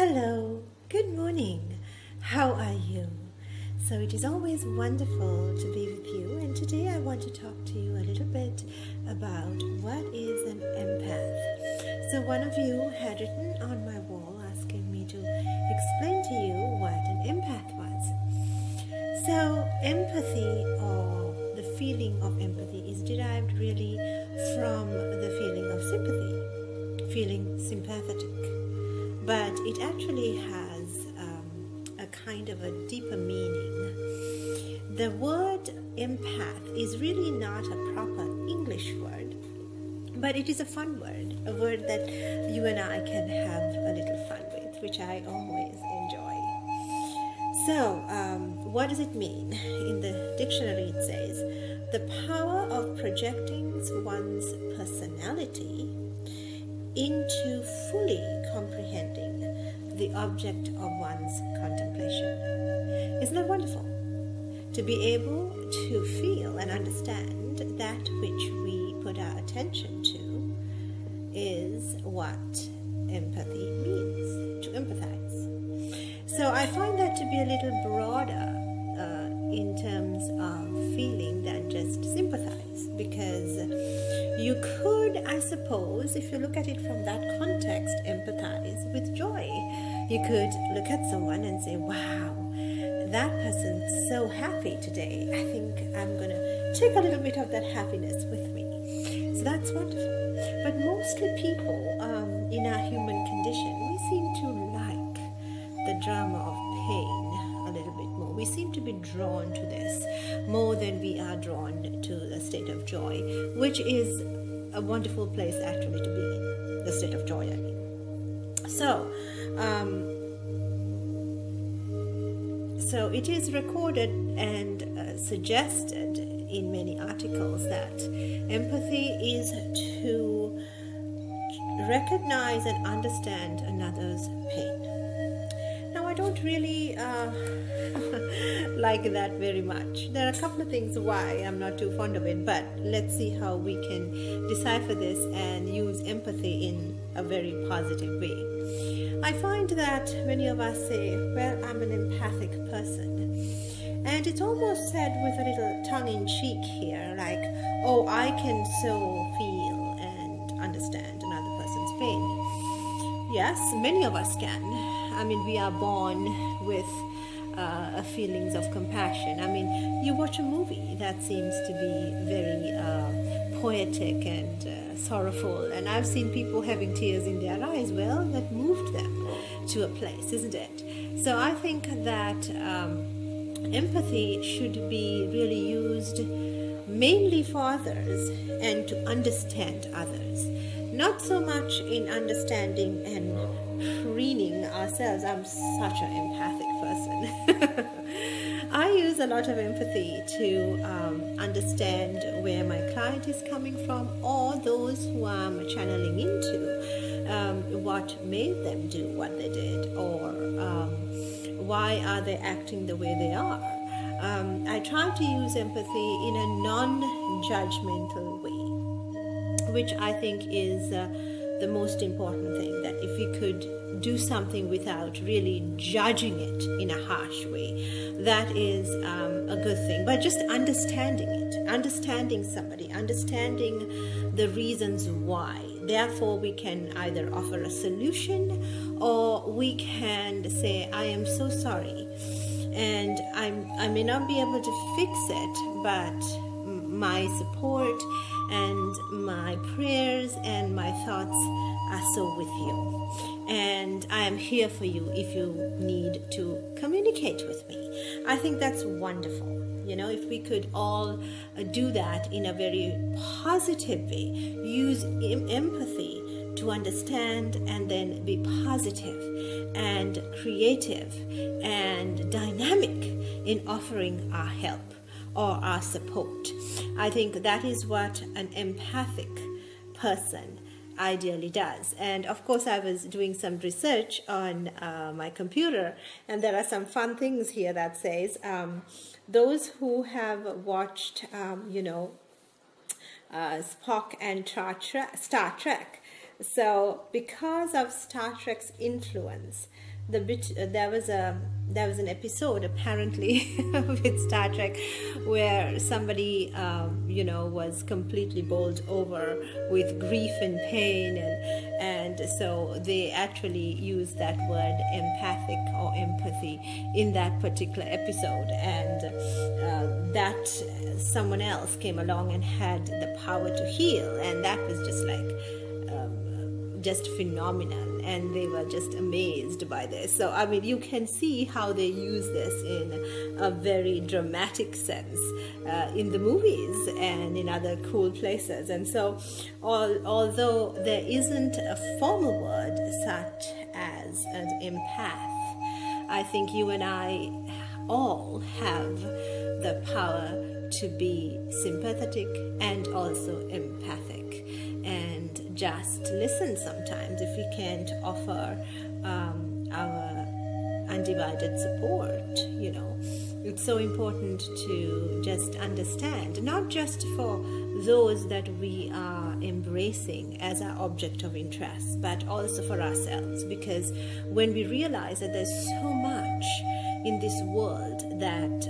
Hello, good morning. How are you? So it is always wonderful to be with you, and today I want to talk to you a little bit about what is an empath. So one of you had written on my wall asking me to explain to you what an empath was. So empathy, or the feeling of empathy, is derived really from the feeling of sympathy, feeling sympathetic. But it actually has a kind of a deeper meaning. The word empath is really not a proper English word, but it is a fun word, a word that you and I can have a little fun with, which I always enjoy. So, what does it mean? In the dictionary it says, the power of projecting one's personality into fully comprehending the object of one's contemplation. Isn't that wonderful? To be able to feel and understand that which we put our attention to is what empathy means, to empathize. So I find that to be a little broader in terms of feeling than just sympathize, because you could, I suppose, if you look at it from that context, empathize with joy. You could look at someone and say, wow, that person's so happy today. I think I'm going to take a little bit of that happiness with me. So that's wonderful. But mostly people in our human condition, we seem to like the drama of pain a little bit more. We seem to be drawn to this more than we are drawn to a state of joy, which is a wonderful place actually to be in, the state of joy, I mean. So it is recorded and suggested in many articles that empathy is to recognize and understand another's pain. Now, I don't really like that very much. There are a couple of things why I'm not too fond of it, but let's see how we can decipher this and use empathy in a very positive way. I find that many of us say, well, I'm an empathic person. And it's almost said with a little tongue-in-cheek here, like, oh, I can so feel and understand another person's pain. Yes, many of us can. I mean, we are born with feelings of compassion. I mean, you watch a movie that seems to be very poetic and sorrowful, and I've seen people having tears in their eyes. Well, that moved them to a place, isn't it? So I think that empathy should be really used mainly for others and to understand others. Not so much in understanding and preening ourselves. I'm such an empathic person. I use a lot of empathy to understand where my client is coming from, or those who I'm channeling into, what made them do what they did, or why are they acting the way they are. I try to use empathy in a non-judgmental way, which I think is the most important thing, that if we could do something without really judging it in a harsh way, that is a good thing. But just understanding it, understanding somebody, understanding the reasons why. Therefore, we can either offer a solution, or we can say, I am so sorry, and I may not be able to fix it, but my support and my prayers and my thoughts are so with you, and I am here for you if you need to communicate with me. I think that's wonderful. You know, if we could all do that in a very positive way, use empathy to understand and then be positive and creative and dynamic in offering our help or our support. I think that is what an empathic person ideally does. And of course, I was doing some research on my computer, and there are some fun things here that says those who have watched Spock and Star Trek. So because of Star Trek's influence, there was an episode apparently with Star Trek where somebody was completely bowled over with grief and pain, and so they actually used that word empathic or empathy in that particular episode, and that someone else came along and had the power to heal, and that was just like just phenomenal, and they were just amazed by this. So I mean, you can see how they use this in a very dramatic sense in the movies and in other cool places. And so although there isn't a formal word such as an empath, I think you and I all have the power to be sympathetic and also empathic, and just listen sometimes if we can't offer our undivided support. It's so important to just understand, not just for those that we are embracing as our object of interest, but also for ourselves, because when we realize that there's so much in this world that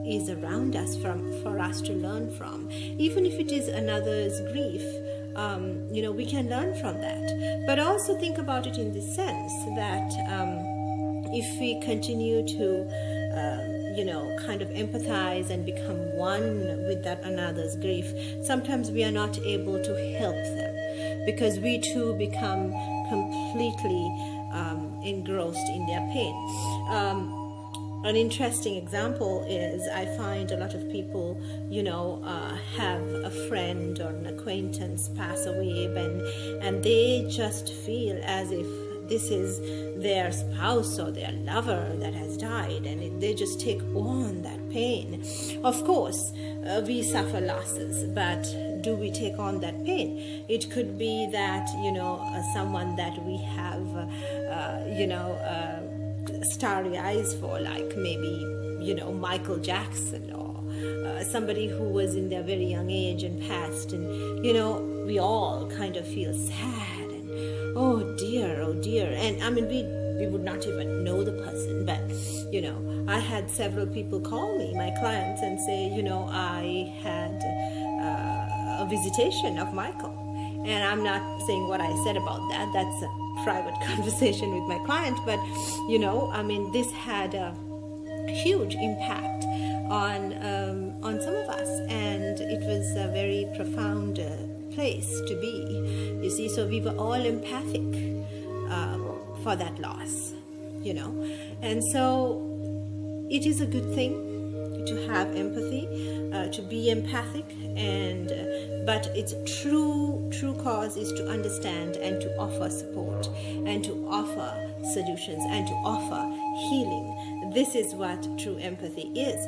is around us for us to learn from, even if it is another's grief, we can learn from that. But also think about it in the sense that if we continue to kind of empathize and become one with that another's grief, sometimes we are not able to help them because we too become completely engrossed in their pain. An interesting example is I find a lot of people, have a friend or an acquaintance pass away, and they just feel as if this is their spouse or their lover that has died, and they just take on that pain. Of course, we suffer losses, but do we take on that pain? It could be that, someone that we have, starry eyes for, like maybe Michael Jackson, or somebody who was in their very young age and passed, and we all kind of feel sad and oh dear, and I mean we would not even know the person, but I had several people call me, my clients, and say I had a visitation of Michael. And I'm not saying what I said about that. That's a private conversation with my client. But, this had a huge impact on some of us. And it was a very profound place to be, you see. So we were all empathic for that loss, And so it is a good thing to have empathy, to be empathic, but its true cause is to understand and to offer support and to offer solutions and to offer healing. This is what true empathy is.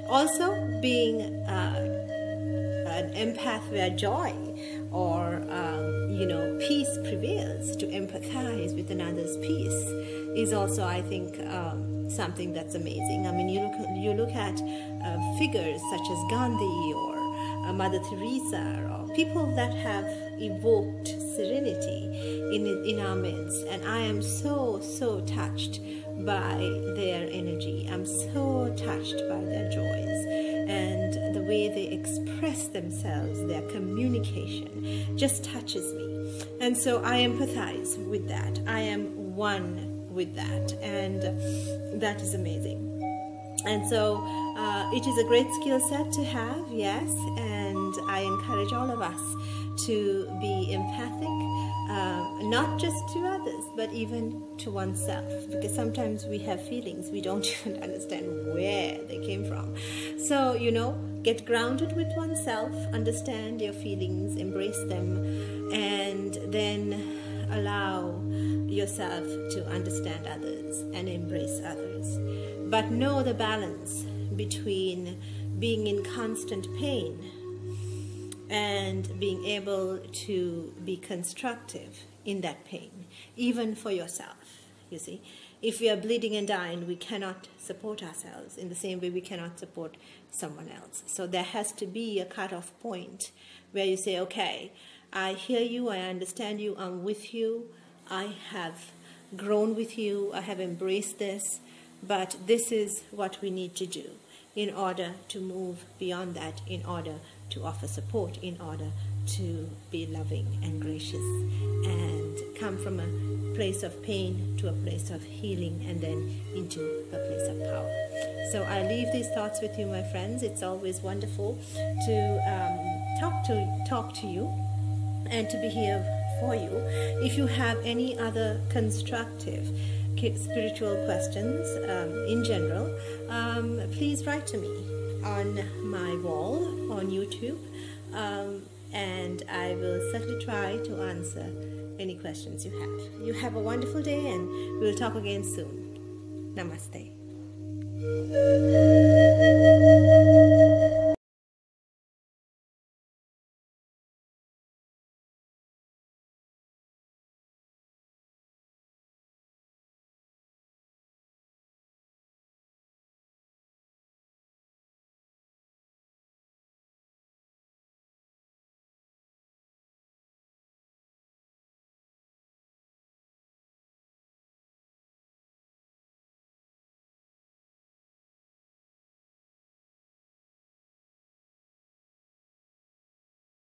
Also, being an empath where joy or peace prevails, to empathize with another's peace, is also, I think, something that's amazing. I mean, you look at figures such as Gandhi or Mother Teresa, or people that have evoked serenity in our midst, and I am so touched by their energy. I'm so touched by their joys, and the way they express themselves, their communication just touches me. And so I empathize with that. I am one with that, and that is amazing. And so it is a great skill set to have, yes, and I encourage all of us to be empathic, not just to others, but even to oneself, because sometimes we have feelings we don't even understand where they came from. So, get grounded with oneself, understand your feelings, embrace them, and then allow yourself to understand others and embrace others. But know the balance between being in constant pain and being able to be constructive in that pain, even for yourself. You see, if we are bleeding and dying, we cannot support ourselves in the same way we cannot support someone else. So there has to be a cutoff point where you say, okay, I hear you, I understand you, I'm with you, I have grown with you. I have embraced this, but this is what we need to do in order to move beyond that, in order to offer support, in order to be loving and gracious and come from a place of pain to a place of healing and then into a place of power. So I leave these thoughts with you, my friends. It's always wonderful to talk to you and to be here for you. If you have any other constructive spiritual questions in general, please write to me on my wall on YouTube, and I will certainly try to answer any questions you have. You have a wonderful day, and we'll talk again soon. Namaste.